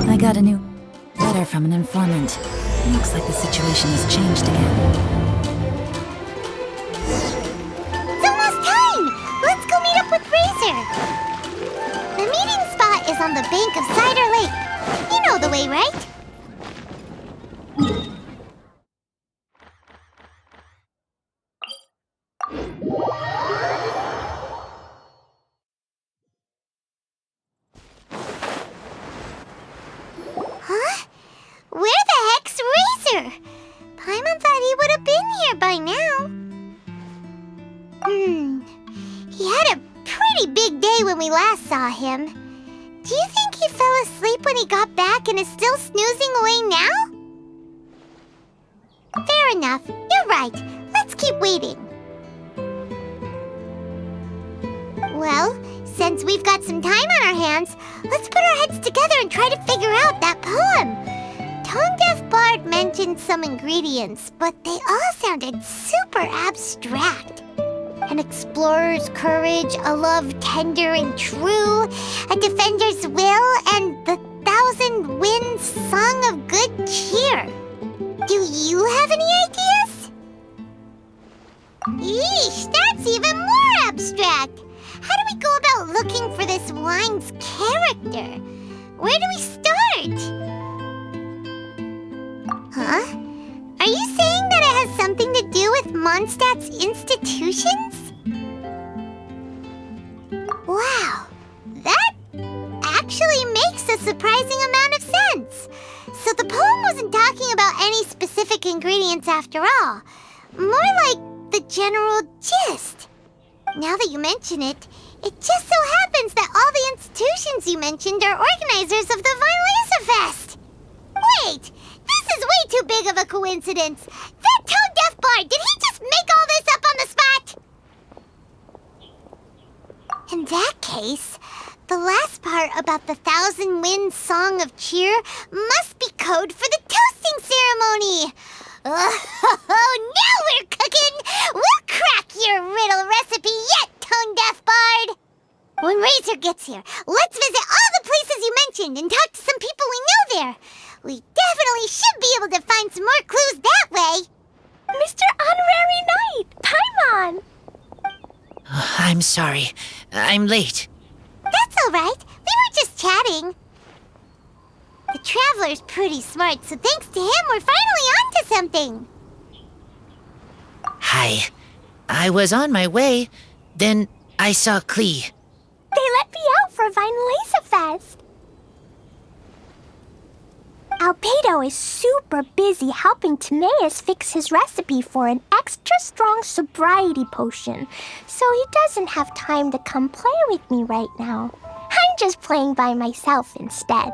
I got a new letter from an informant. Looks like the situation has changed again. It's almost time! Let's go meet up with Razor! The meeting spot is on the bank of Cider Lake. You know the way, right? Huh? Where the heck's Razor? Paimon thought he would have been here by now. He had a pretty big day when we last saw him. Do you think he fell asleep when he got back and is still snoozing away now? Fair enough. You're right. Let's keep waiting. Well, since we've got some time on our hands, let's put our heads together and try to figure out that poem. Tone-deaf Bard mentioned some ingredients, but they all sounded super abstract. An explorer's courage, a love tender and true, a defender's will, and the 1,000 winds song of good cheer. Do you have any ideas? Yeesh, that's even more abstract. How do we go about looking for this wine's character? Where do we start? Huh? Are you saying that it has something to do with Mondstadt's institutions? Wow, that actually makes a surprising amount of sense. So the poem wasn't talking about any specific ingredients after all. More like the general gist. Now that you mention it, it just so happens that all the institutions you mentioned are organizers of the Weinlesefest. Wait, this is way too big of a coincidence. That tone-deaf bard, did he just make all this up on the spot? In that case, the last part about the 1,000 winds song of cheer must be code for the toasting ceremony. Oh, now we're cooking! We'll crack your riddle recipe yet, tone-deaf bard! When Razor gets here, let's visit all the places you mentioned and talk to some people we know there. We definitely should be able to find some more clues that way. Mr. Honorary Knight, Paimon! I'm sorry. I'm late. That's all right. We were just chatting. The Traveler's pretty smart, so thanks to him, we're finally onto something. Hi. I was on my way. Then I saw Klee. They let me out for Weinlesefest. Albedo is super busy helping Timaeus fix his recipe for an extra strong sobriety potion, so he doesn't have time to come play with me right now. I'm just playing by myself instead.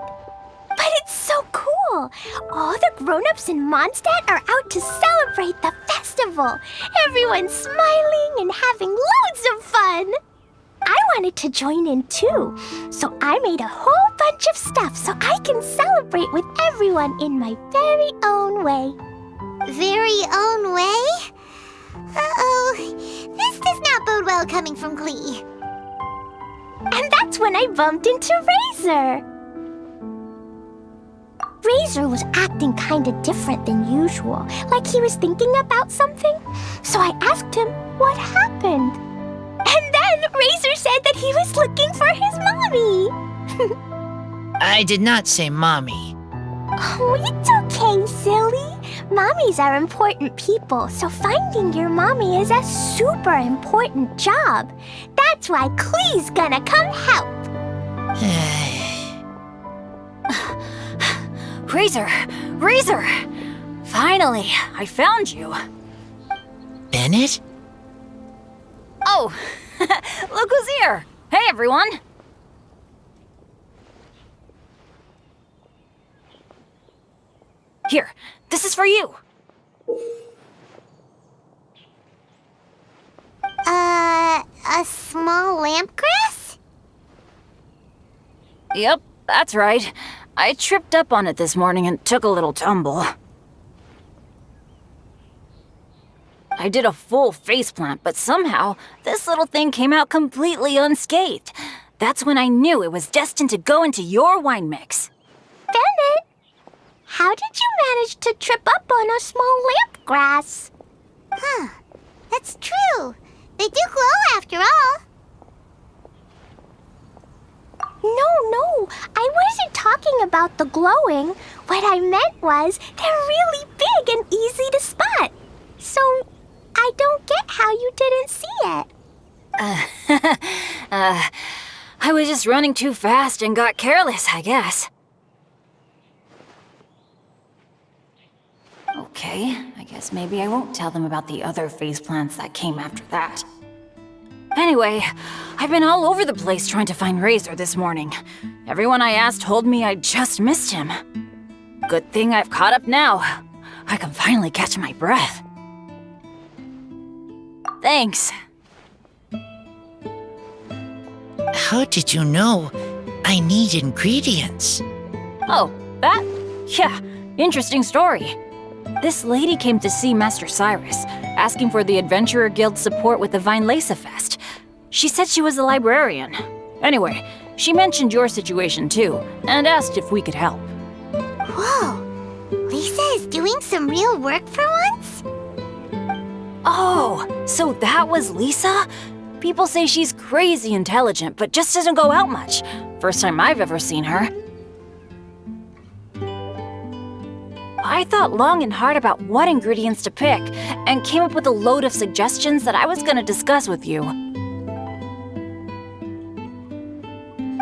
But it's so cool! All the grown-ups in Mondstadt are out to celebrate the festival. Everyone's smiling and having loads of fun. I wanted to join in too, so I made a whole bunch of stuff so I can celebrate with everyone in my very own way. Very own way? Uh-oh, this does not bode well coming from Klee. And that's when I bumped into Razor. Razor was acting kinda different than usual, like he was thinking about something. So I asked him what happened. then Razor said that he was looking for his mommy. I did not say mommy. Oh, it's okay, silly. Mommies are important people, so finding your mommy is a super important job. That's why Klee's gonna come help. Razor! Finally, I found you. Bennett? Oh, look who's here. Hey, everyone. Here, this is for you. A small lampgrass? Yep, that's right. I tripped up on it this morning and took a little tumble. I did a full faceplant, but somehow this little thing came out completely unscathed. That's when I knew it was destined to go into your wine mix. Bennett, how did you manage to trip up on a small lamp grass? Huh. That's true. They do glow after all. No, I wasn't talking about the glowing. What I meant was they're really big and easy to spot. So I don't get how you didn't see it. I was just running too fast and got careless, I guess. Okay, I guess maybe I won't tell them about the other faceplants that came after that. Anyway, I've been all over the place trying to find Razor this morning. Everyone I asked told me I just missed him. Good thing I've caught up now. I can finally catch my breath. Thanks. How did you know I need ingredients? Oh, that? Yeah, interesting story. This lady came to see Master Cyrus, asking for the Adventurer Guild's support with the Weinlesefest. She said she was a librarian. Anyway, she mentioned your situation too, and asked if we could help. Whoa. Lisa is doing some real work for once? Oh, so that was Lisa? People say she's crazy intelligent, but just doesn't go out much. First time I've ever seen her. I thought long and hard about what ingredients to pick, and came up with a load of suggestions that I was gonna discuss with you.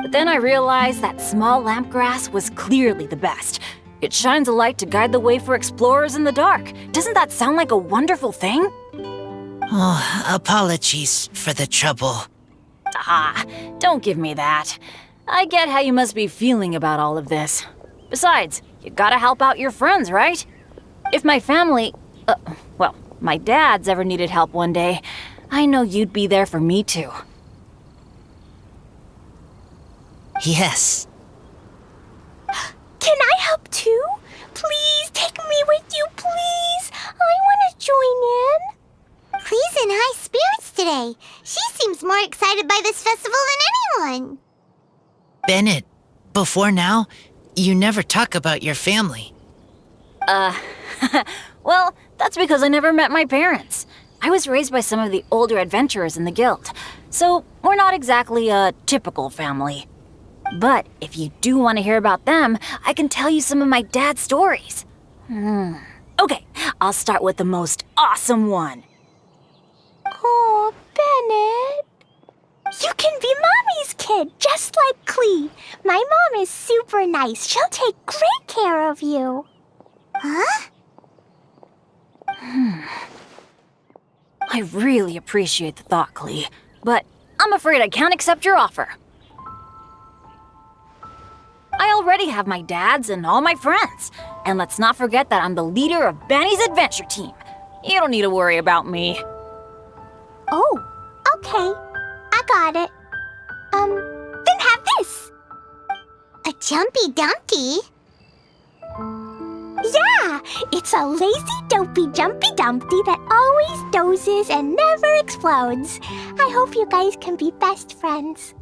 But then I realized that small lampgrass was clearly the best. It shines a light to guide the way for explorers in the dark. Doesn't that sound like a wonderful thing? Oh, apologies for the trouble. Ah, don't give me that. I get how you must be feeling about all of this. Besides, you gotta help out your friends, right? If my family, my dad's ever needed help one day, I know you'd be there for me too. Yes. Can I help too? Please take me with you, please. I want to join in. Klee's in high spirits today. She seems more excited by this festival than anyone. Bennett, before now, you never talk about your family. Well, that's because I never met my parents. I was raised by some of the older adventurers in the guild, so we're not exactly a typical family. But if you do want to hear about them, I can tell you some of my dad's stories. Okay, I'll start with the most awesome one. Oh, Bennett. You can be Mommy's kid, just like Klee. My mom is super nice. She'll take great care of you. Huh? I really appreciate the thought, Klee, but I'm afraid I can't accept your offer. I already have my dad's and all my friends. And let's not forget that I'm the leader of Benny's adventure team. You don't need to worry about me. Oh, okay. I got it. Then have this. A Jumpy Dumpty? Yeah, it's a lazy, dopey, jumpy dumpty that always dozes and never explodes. I hope you guys can be best friends.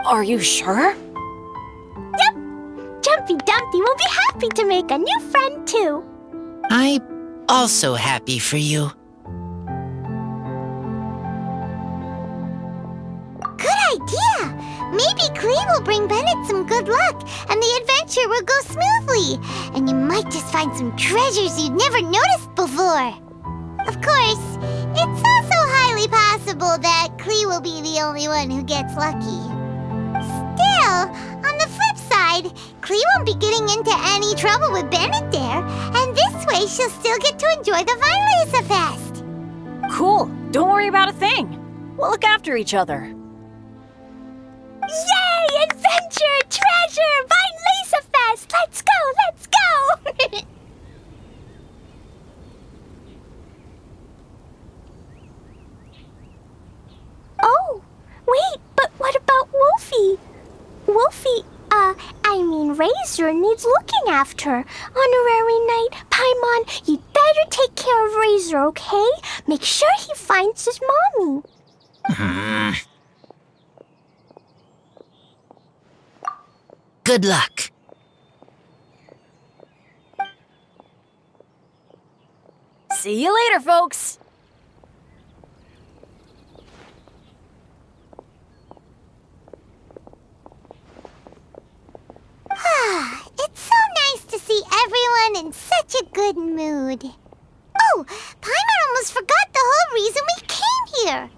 Are you sure? Yep. Jumpy Dumpty will be happy to make a new friend, too. I'm also happy for you. idea! Maybe Klee will bring Bennett some good luck, and the adventure will go smoothly. And you might just find some treasures you'd never noticed before. Of course, it's also highly possible that Klee will be the only one who gets lucky. Still, on the flip side, Klee won't be getting into any trouble with Bennett there, and this way she'll still get to enjoy the Weinlesefest. Cool. Don't worry about a thing. We'll look after each other. Yay! Adventure! Treasure! Weinlesefest! Let's go! Let's go! Oh, wait, but what about Wolfie? Wolfie, Razor needs looking after. Honorary Knight, Paimon, you'd better take care of Razor, okay? Make sure he finds his mommy. Good luck. See you later, folks. It's so nice to see everyone in such a good mood. Oh, Paimon almost forgot the whole reason we came here.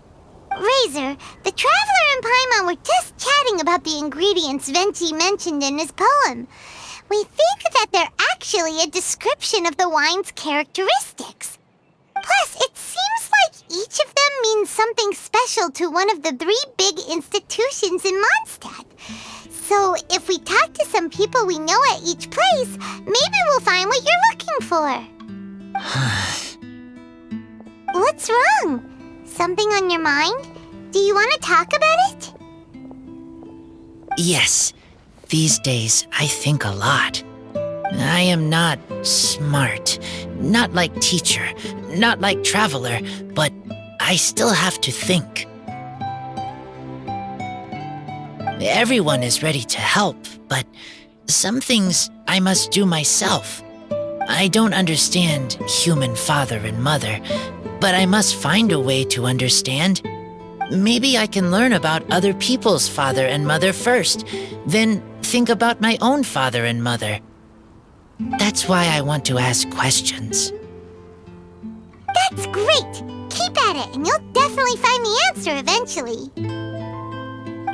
Razor, the Traveler and Paimon were just chatting about the ingredients Venti mentioned in his poem. We think that they're actually a description of the wine's characteristics. Plus, it seems like each of them means something special to one of the 3 big institutions in Mondstadt. So, if we talk to some people we know at each place, maybe we'll find what you're looking for. What's wrong? Something on your mind? Do you want to talk about it? Yes, these days I think a lot. I am not smart, not like teacher, not like traveler, but I still have to think. Everyone is ready to help, but some things I must do myself. I don't understand human father and mother, but I must find a way to understand. Maybe I can learn about other people's father and mother first, then think about my own father and mother. That's why I want to ask questions. That's great! Keep at it, and you'll definitely find the answer eventually.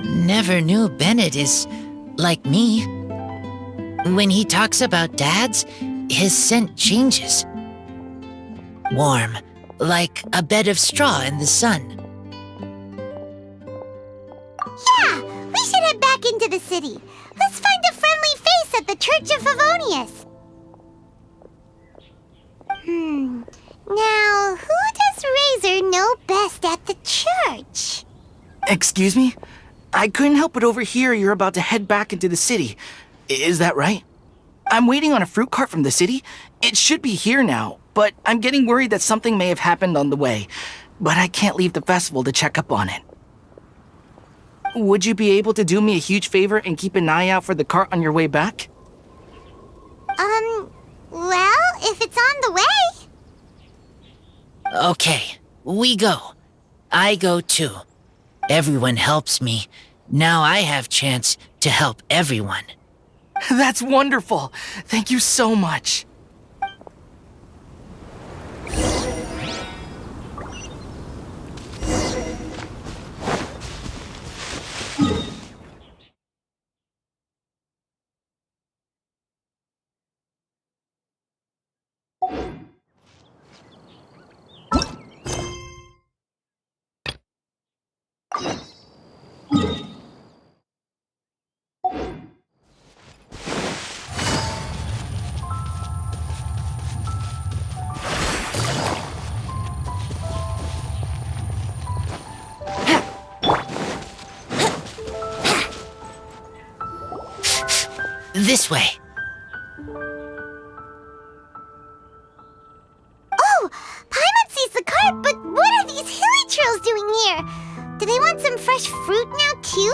Never knew Bennett is like me. When he talks about dads, his scent changes. Warm, like a bed of straw in the sun. Yeah, we should head back into the city. Let's find a friendly face at the Church of Favonius. Now, who does Razor know best at the church? Excuse me? I couldn't help but overhear you're about to head back into the city. Is that right? I'm waiting on a fruit cart from the city. It should be here now, but I'm getting worried that something may have happened on the way. But I can't leave the festival to check up on it. Would you be able to do me a huge favor and keep an eye out for the cart on your way back? Well, if it's on the way. Okay, we go. I go too. Everyone helps me. Now I have chance to help everyone. That's wonderful. Thank you so much. This way. Oh, Paimon sees the cart, but what are these hilly trails doing here? Do they want some fresh fruit now, too?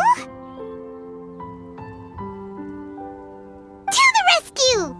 To the rescue!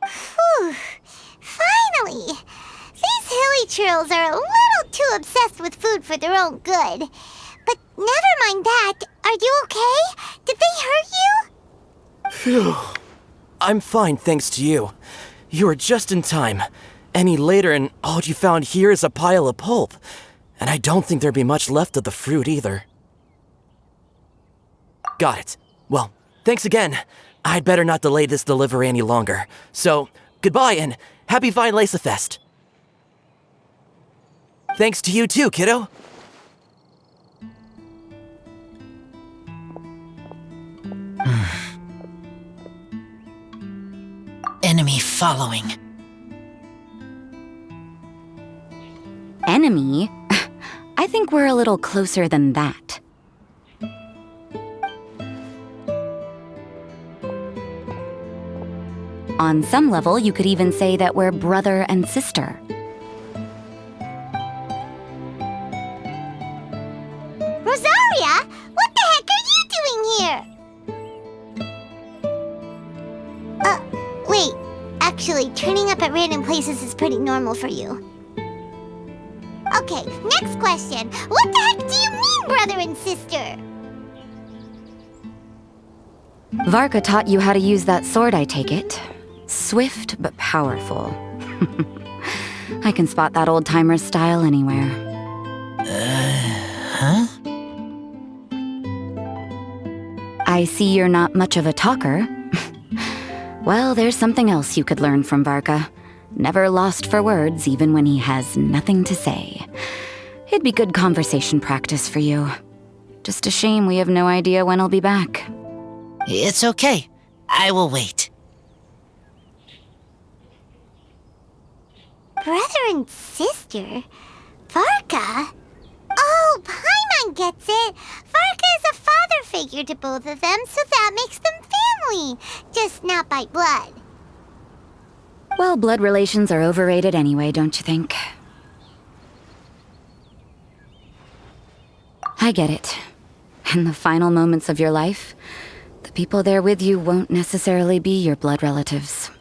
Whew. Finally! These hilly churls are a little too obsessed with food for their own good. But never mind that. Are you okay? Did they hurt you? Phew. I'm fine, thanks to you. You were just in time. Any later and all you found here is a pile of pulp. And I don't think there'd be much left of the fruit either. Got it. Well, thanks again. I'd better not delay this delivery any longer. So, goodbye and happy Weinlesefest. Thanks to you too, kiddo. Enemy following. Enemy? I think we're a little closer than that. On some level, you could even say that we're brother and sister. Rosaria? What the heck are you doing here? Wait. Actually, turning up at random places is pretty normal for you. Okay, next question. What the heck do you mean, brother and sister? Varka taught you how to use that sword, I take it. Swift but powerful. I can spot that old-timer's style anywhere. Huh? I see you're not much of a talker. Well, there's something else you could learn from Varka. Never lost for words, even when he has nothing to say. It'd be good conversation practice for you. Just a shame we have no idea when he'll be back. It's okay. I will wait. Brother and sister? Varka? Oh, Paimon gets it. Varka is a father figure to both of them, so that makes them family. Just not by blood. Well, blood relations are overrated anyway, don't you think? I get it. In the final moments of your life, the people there with you won't necessarily be your blood relatives.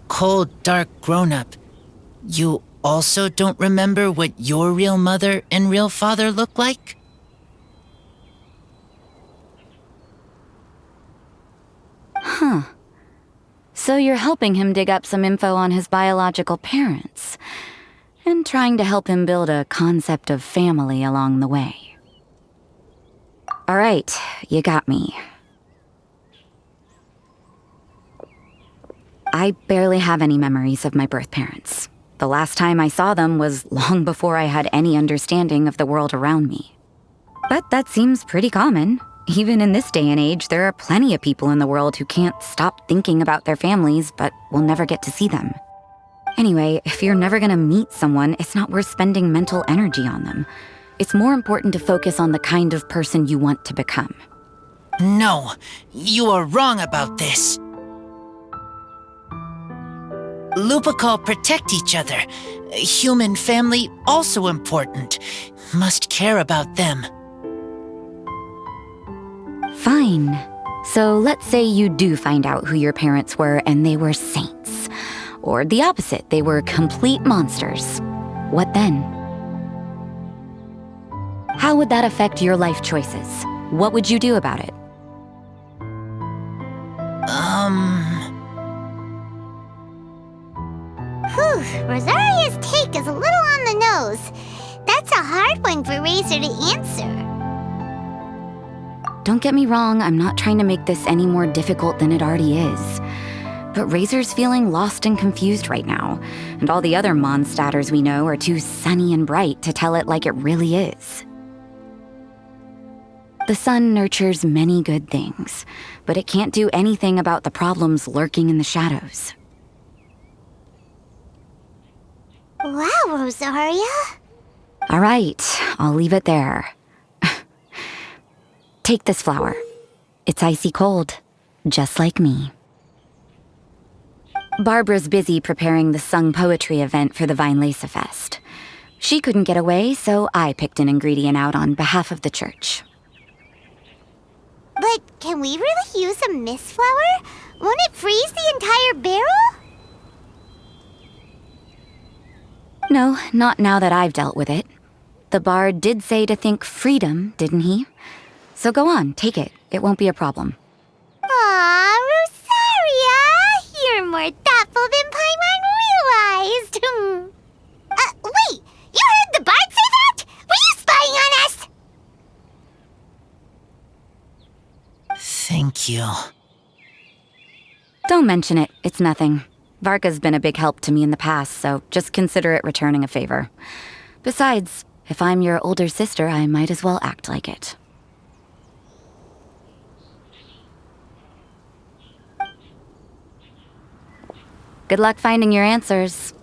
Cold, dark grown-up. You also don't remember what your real mother and real father look like? Huh. So you're helping him dig up some info on his biological parents, and trying to help him build a concept of family along the way. All right, you got me. I barely have any memories of my birth parents. The last time I saw them was long before I had any understanding of the world around me. But that seems pretty common. Even in this day and age, there are plenty of people in the world who can't stop thinking about their families, but will never get to see them. Anyway, if you're never gonna meet someone, it's not worth spending mental energy on them. It's more important to focus on the kind of person you want to become. No, you are wrong about this. Lupical protect each other. Human family also important. Must care about them. Fine. So let's say you do find out who your parents were and they were saints. Or the opposite, they were complete monsters. What then? How would that affect your life choices? What would you do about it? Whew, Rosaria's take is a little on the nose. That's a hard one for Razor to answer. Don't get me wrong, I'm not trying to make this any more difficult than it already is. But Razor's feeling lost and confused right now, and all the other Mondstadters we know are too sunny and bright to tell it like it really is. The sun nurtures many good things, but it can't do anything about the problems lurking in the shadows. Wow, Rosaria. All right, I'll leave it there. Take this flower. It's icy cold, just like me. Barbara's busy preparing the sung poetry event for the Weinlesefest. She couldn't get away, so I picked an ingredient out on behalf of the church. But can we really use a mist flower? Won't it freeze the entire barrel? No, not now that I've dealt with it. The bard did say to think freedom, didn't he? So go on, take it. It won't be a problem. Aw, Rosaria! You're more thoughtful than Paimon realized. Wait! You heard the bard say that? Were you spying on us? Thank you. Don't mention it. It's nothing. Varka's been a big help to me in the past, so just consider it returning a favor. Besides, if I'm your older sister, I might as well act like it. Good luck finding your answers.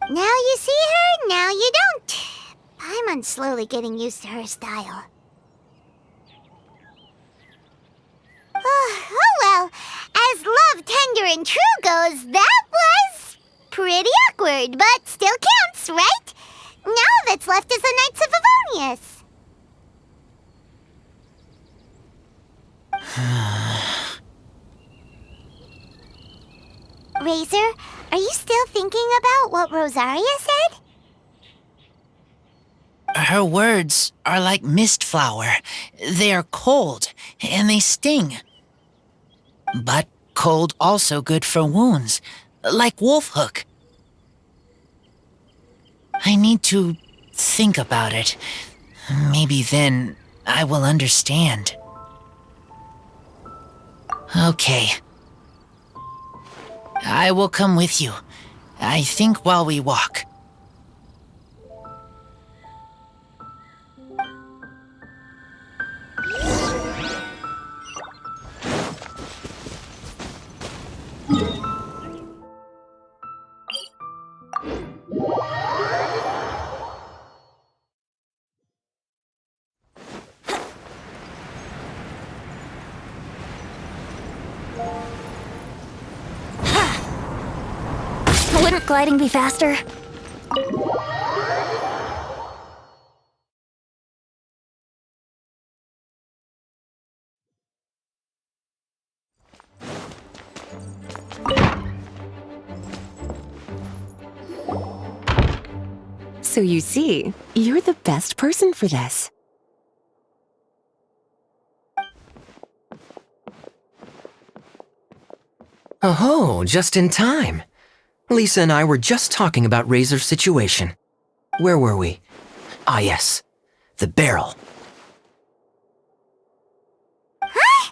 Now you see her, now you don't. Paimon's slowly getting used to her style. Oh well, as love, tender, and true goes, that was pretty awkward, but still counts, right? Now all that's left is the Knights of Favonius. Razor, are you still thinking about what Rosaria said? Her words are like mist flower. They are cold, and they sting. But cold also good for wounds, like wolfhook. I need to think about it. Maybe then I will understand. Okay. I will come with you. I think while we walk. Wouldn't gliding be faster? So you see, you're the best person for this. Oh, just in time. Lisa and I were just talking about Razor's situation. Where were we? Ah, yes. The barrel. Huh?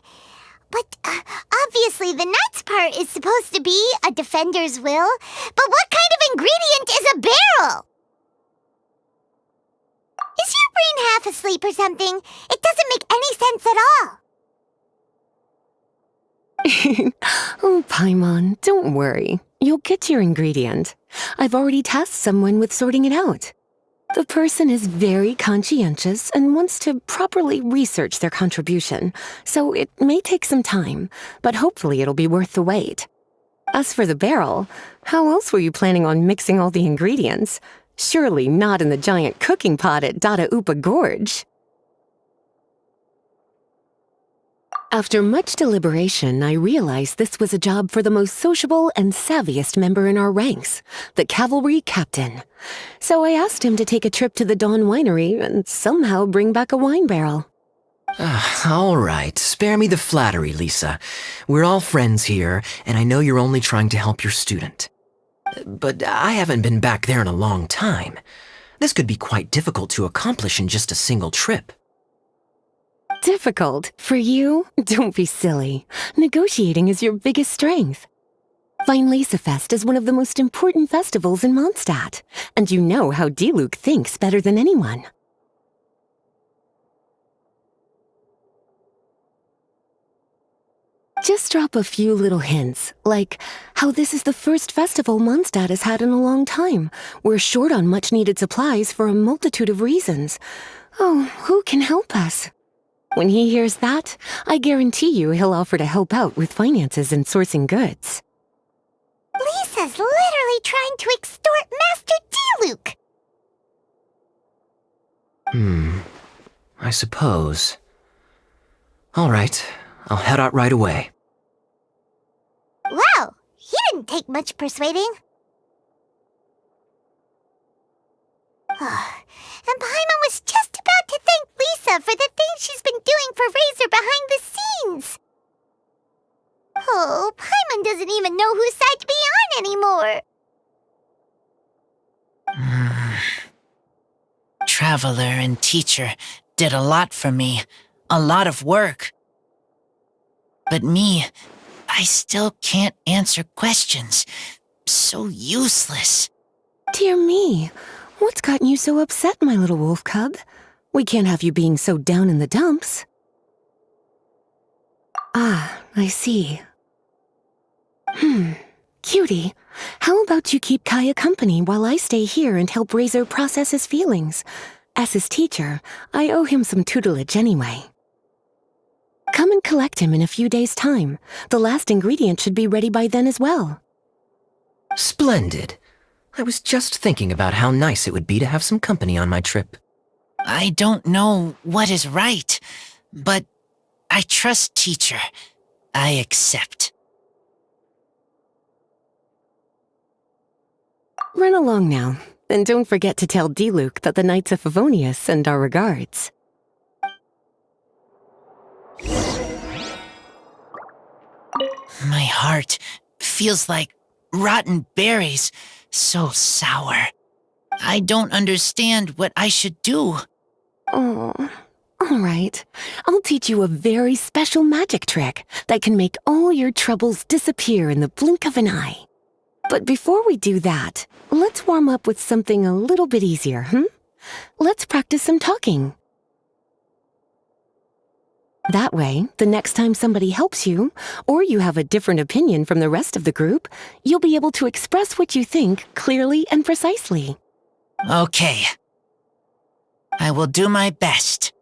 But obviously the Knight's part is supposed to be a defender's will. But what kind of ingredient is a barrel? Is your brain half asleep or something? It doesn't make any sense at all. Oh, Paimon, don't worry. You'll get your ingredient. I've already tasked someone with sorting it out. The person is very conscientious and wants to properly research their contribution, so it may take some time, but hopefully it'll be worth the wait. As for the barrel, how else were you planning on mixing all the ingredients? Surely not in the giant cooking pot at Dada Upa Gorge. After much deliberation, I realized this was a job for the most sociable and savviest member in our ranks, the cavalry captain. So I asked him to take a trip to the Dawn Winery and somehow bring back a wine barrel. All right, spare me the flattery, Lisa. We're all friends here, and I know you're only trying to help your student. But I haven't been back there in a long time. This could be quite difficult to accomplish in just a single trip. Difficult? For you? Don't be silly. Negotiating is your biggest strength. Weinlesefest is one of the most important festivals in Mondstadt, and you know how Diluc thinks better than anyone. Just drop a few little hints, like how this is the first festival Mondstadt has had in a long time. We're short on much-needed supplies for a multitude of reasons. Oh, who can help us? When he hears that, I guarantee you he'll offer to help out with finances and sourcing goods. Lisa's literally trying to extort Master Diluc. I suppose. All right, I'll head out right away. Wow, he didn't take much persuading. And Paimon was just about to thank Lisa for the things she's been doing for Razor behind the scenes. Oh, Paimon doesn't even know whose side to be on anymore. Traveler and teacher did a lot for me, a lot of work. But me, I still can't answer questions. So useless. Dear me, what's gotten you so upset, my little wolf cub? We can't have you being so down in the dumps. Ah, I see. Cutie, how about you keep Kaya company while I stay here and help Razor process his feelings? As his teacher, I owe him some tutelage anyway. Come and collect him in a few days' time. The last ingredient should be ready by then as well. Splendid. I was just thinking about how nice it would be to have some company on my trip. I don't know what is right, but I trust teacher. I accept. Run along now, and don't forget to tell Diluc that the Knights of Favonius send our regards. My heart feels like rotten berries, so sour. I don't understand what I should do. Oh, all right. I'll teach you a very special magic trick that can make all your troubles disappear in the blink of an eye. But before we do that, let's warm up with something a little bit easier, Let's practice some talking. That way, the next time somebody helps you, or you have a different opinion from the rest of the group, you'll be able to express what you think clearly and precisely. Okay. I will do my best.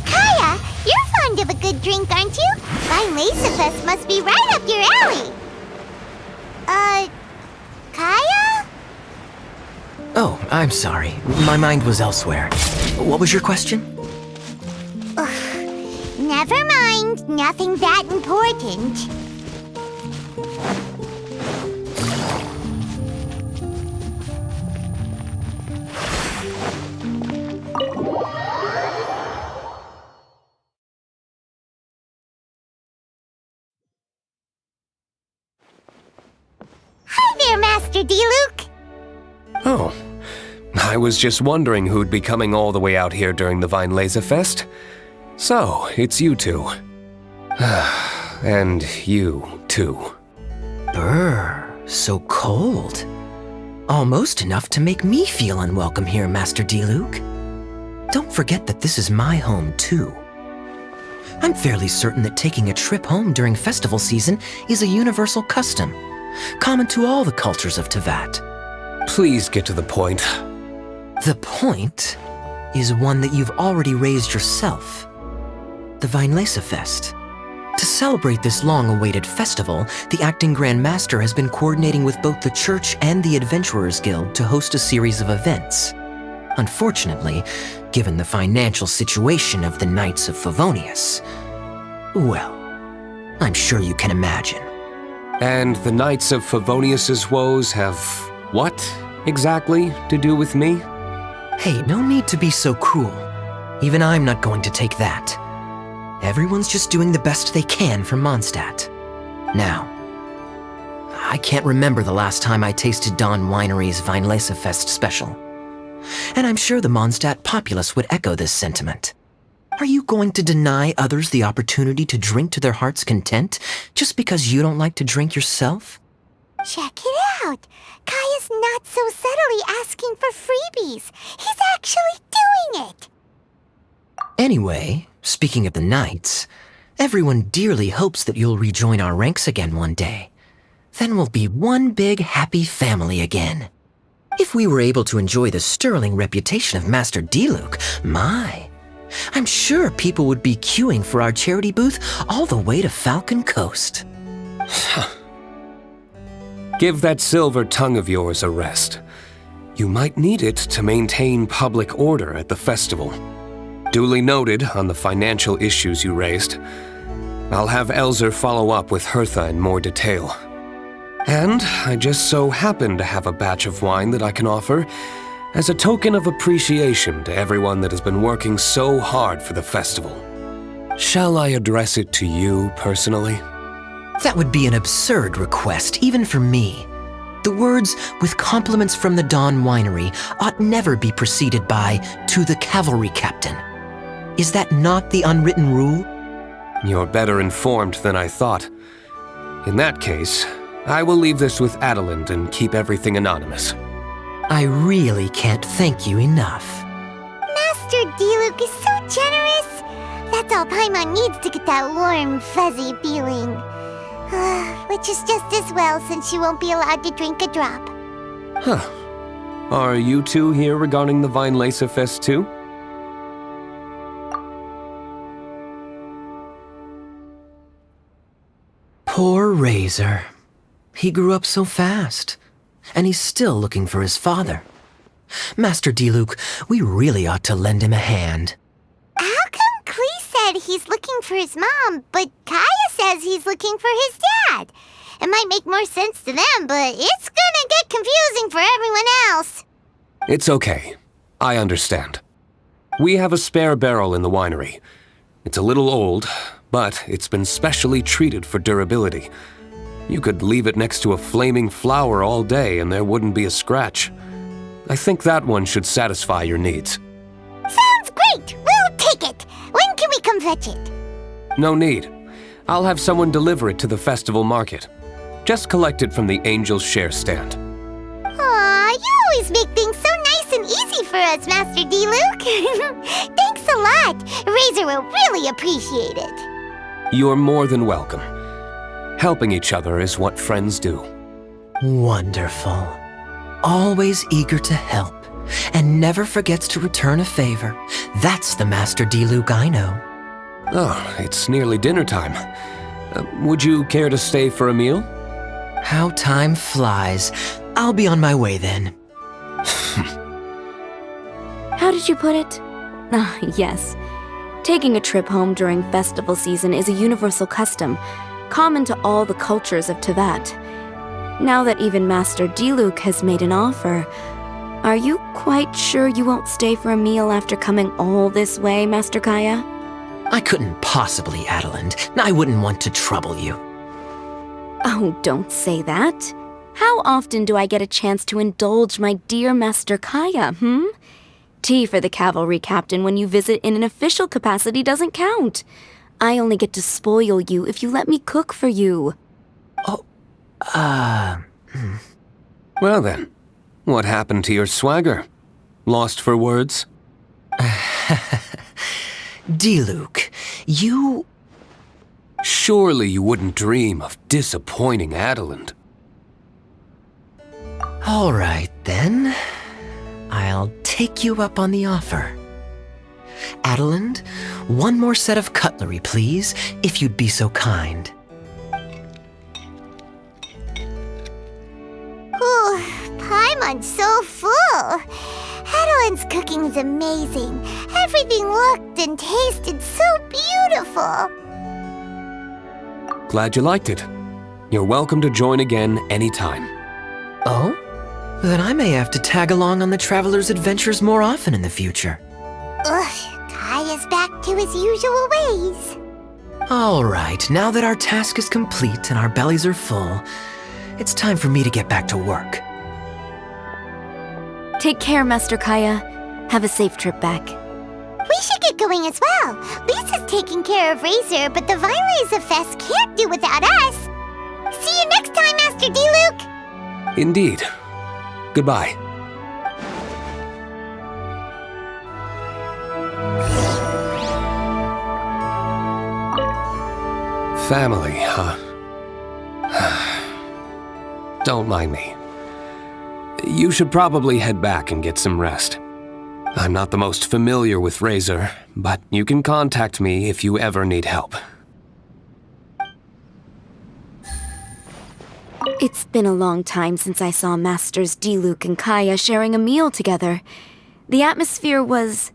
Kaya, you're fond of a good drink, aren't you? Weinlesefest must be right up your alley. Kaya? Oh, I'm sorry. My mind was elsewhere. What was your question? Never mind. Nothing that important. Hi there, Master Diluc. Oh, I was just wondering who'd be coming all the way out here during the Weinlesefest. So, it's you two. And you, too. Brr, so cold. Almost enough to make me feel unwelcome here, Master Diluc. Don't forget that this is my home, too. I'm fairly certain that taking a trip home during festival season is a universal custom, common to all the cultures of Teyvat. Please get to the point. The point is one that you've already raised yourself. The Weinlesefest. To celebrate this long-awaited festival, the Acting Grand Master has been coordinating with both the Church and the Adventurers Guild to host a series of events. Unfortunately, given the financial situation of the Knights of Favonius, well, I'm sure you can imagine. And the Knights of Favonius's woes have what exactly to do with me? Hey, no need to be so cruel. Even I'm not going to take that. Everyone's just doing the best they can for Mondstadt. Now, I can't remember the last time I tasted Dawn Winery's Weinlesefest special. And I'm sure the Mondstadt populace would echo this sentiment. Are you going to deny others the opportunity to drink to their heart's content just because you don't like to drink yourself? Check it out! Kaya's not so subtly asking for freebies. He's actually doing it! Anyway, speaking of the Knights, everyone dearly hopes that you'll rejoin our ranks again one day. Then we'll be one big happy family again. If we were able to enjoy the sterling reputation of Master Diluc, I'm sure people would be queuing for our charity booth all the way to Falcon Coast. Give that silver tongue of yours a rest. You might need it to maintain public order at the festival. Duly noted on the financial issues you raised. I'll have Elzer follow up with Hertha in more detail. And I just so happen to have a batch of wine that I can offer as a token of appreciation to everyone that has been working so hard for the festival. Shall I address it to you personally? That would be an absurd request, even for me. The words, with compliments from the Dawn Winery, ought never be preceded by, to the cavalry captain. Is that not the unwritten rule? You're better informed than I thought. In that case, I will leave this with Adelind and keep everything anonymous. I really can't thank you enough. Master Diluc is so generous. That's all Paimon needs to get that warm, fuzzy feeling. Which is just as well since she won't be allowed to drink a drop. Huh. Are you two here regarding the Weinlesefest too? Poor Razor. He grew up so fast, and he's still looking for his father. Master Diluc, we really ought to lend him a hand. How come Klee said he's looking for his mom, but Kaya says he's looking for his dad? It might make more sense to them, but it's gonna get confusing for everyone else. It's okay. I understand. We have a spare barrel in the winery. It's a little old, but it's been specially treated for durability. You could leave it next to a flaming flower all day and there wouldn't be a scratch. I think that one should satisfy your needs. Sounds great! We'll take it! When can we come fetch it? No need. I'll have someone deliver it to the festival market. Just collect it from the Angel's Share stand. Aw, you always make things so nice and easy for us, Master Diluc. Thanks a lot. Razor will really appreciate it. You're more than welcome. Helping each other is what friends do. Wonderful. Always eager to help, and never forgets to return a favor. That's the Master Diluc I know. Oh, it's nearly dinner time. Would you care to stay for a meal? How time flies. I'll be on my way then. How did you put it? Ah, yes. Taking a trip home during festival season is a universal custom, common to all the cultures of Teyvat. Now that even Master Diluc has made an offer, are you quite sure you won't stay for a meal after coming all this way, Master Kaya? I couldn't possibly, Adelind. I wouldn't want to trouble you. Oh, don't say that. How often do I get a chance to indulge my dear Master Kaya, Tea for the cavalry captain when you visit in an official capacity doesn't count. I only get to spoil you if you let me cook for you. Well then, what happened to your swagger? Lost for words? Diluc, you... Surely you wouldn't dream of disappointing Adelind. All right, then. I'll take you up on the offer. Adeland, one more set of cutlery, please, if you'd be so kind. Ooh, Paimon's so full. Adelin's cooking is amazing. Everything looked and tasted so beautiful. Glad you liked it. You're welcome to join again anytime. Oh? Then I may have to tag along on the Traveler's adventures more often in the future. Ugh, Kaya's back to his usual ways. All right, now that our task is complete and our bellies are full, it's time for me to get back to work. Take care, Master Kaya. Have a safe trip back. We should get going as well. Lisa's taking care of Razor, but the Weinlesefest can't do without us. See you next time, Master D-Luke. Indeed. Goodbye. Family, huh? Don't mind me. You should probably head back and get some rest. I'm not the most familiar with Razor, but you can contact me if you ever need help. It's been a long time since I saw Masters D-Luke and Kaya sharing a meal together. The atmosphere was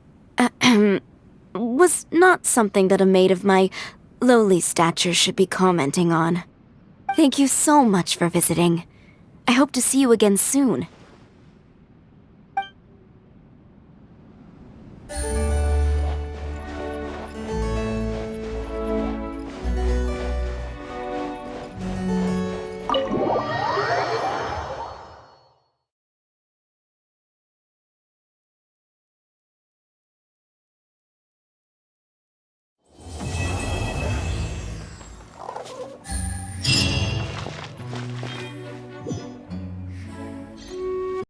not something that a maid of my lowly stature should be commenting on. Thank you so much for visiting. I hope to see you again soon.